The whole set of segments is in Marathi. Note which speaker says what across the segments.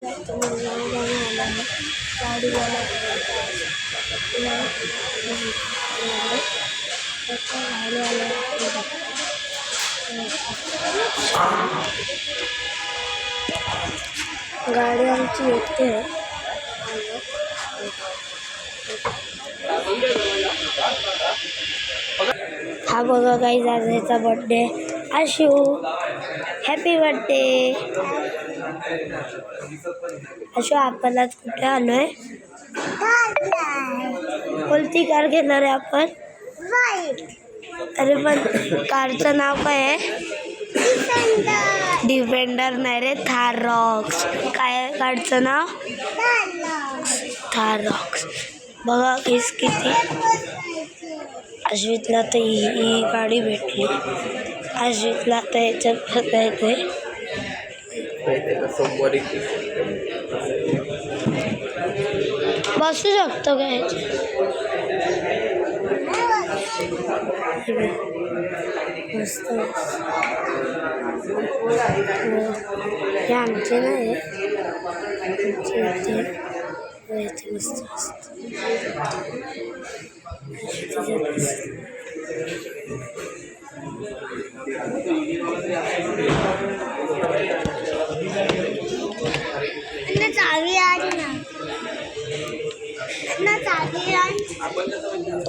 Speaker 1: गाडीवाला गाडी आमची येते. हा बघा गाईज, आज ह्याचा birthday. Ashu, happy birthday. Ashu, आपण आज कुठे आलोय? कोणती कार घेणार आहे आपण? अरे पण कारचं नाव काय आहे? डिफेंडर नाही रे, थार रॉक्स. काय आहे कारचं नाव? थार रॉक्स. बघा केस किती. अश्वितला तर ही गाडी भेटली. अश्वितला तर याच्यात बघता येते. बसू शकतो का मस्त. हे आमचे नाही, इथे मस्त मस्त.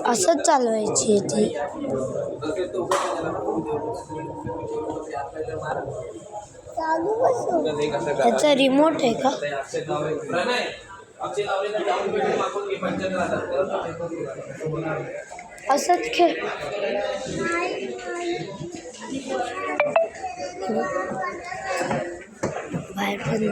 Speaker 1: असंच चालवायची ती. त्याचा रिमोट आहे का? असंच खेळ. बाहेर पण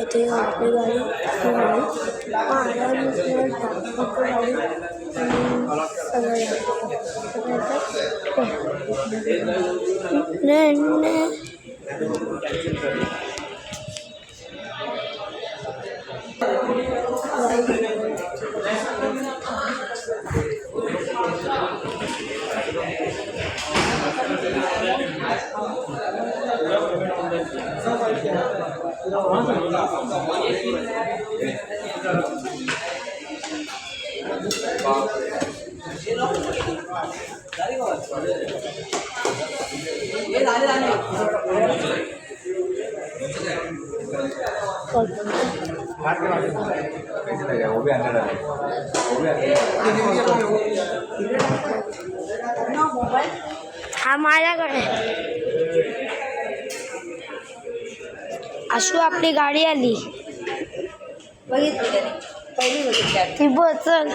Speaker 1: इथे आपली गाडी हा माझ्याकडे. आशू, आपली गाडी आली. ती बघ. चल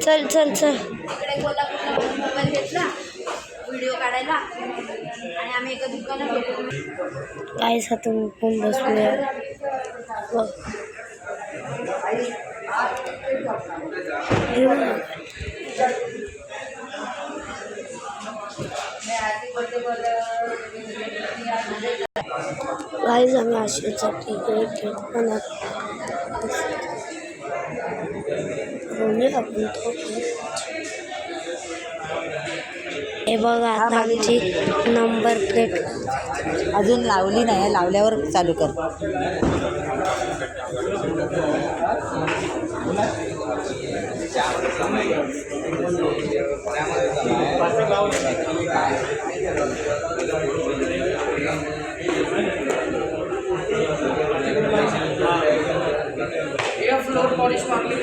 Speaker 1: चल चल चल.
Speaker 2: मोबाईल घेतला व्हिडिओ काढायला आणि आम्ही एका दुकानात गेलो.
Speaker 1: काय सातून पण बसलोय. गाईज, आम्ही आशूचा तिकीट घेतला. आपण हे बघा, आता आमची नंबर प्लेट
Speaker 2: अजून लावली नाही, लावल्यावर चालू कर. फ्लोर पॉलिश मारली.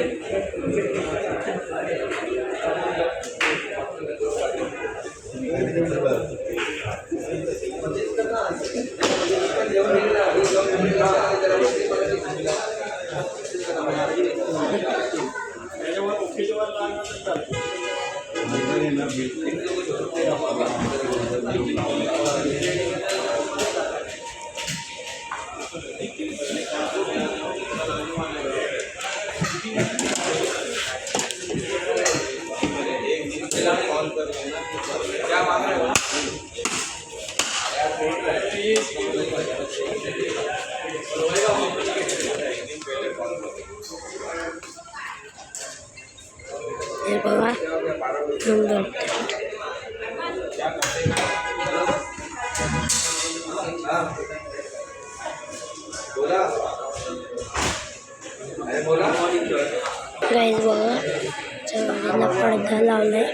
Speaker 1: इथं लावलंय.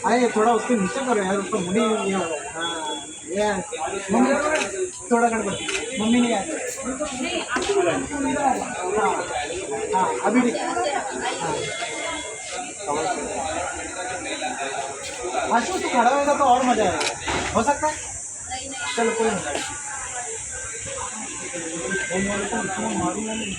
Speaker 3: आए थोड़ा उसके नीचे करो यार, उसको मुड़ी ये हाँ ये मम्मी थोड़ा गड़बड़ मम्मी नहीं आती. हाँ हाँ अभी ठीक. आशु तू खड़ा होगा तो और मजा आएगा, हो सकता है. चलो कोई नहीं. मारूंगा नहीं.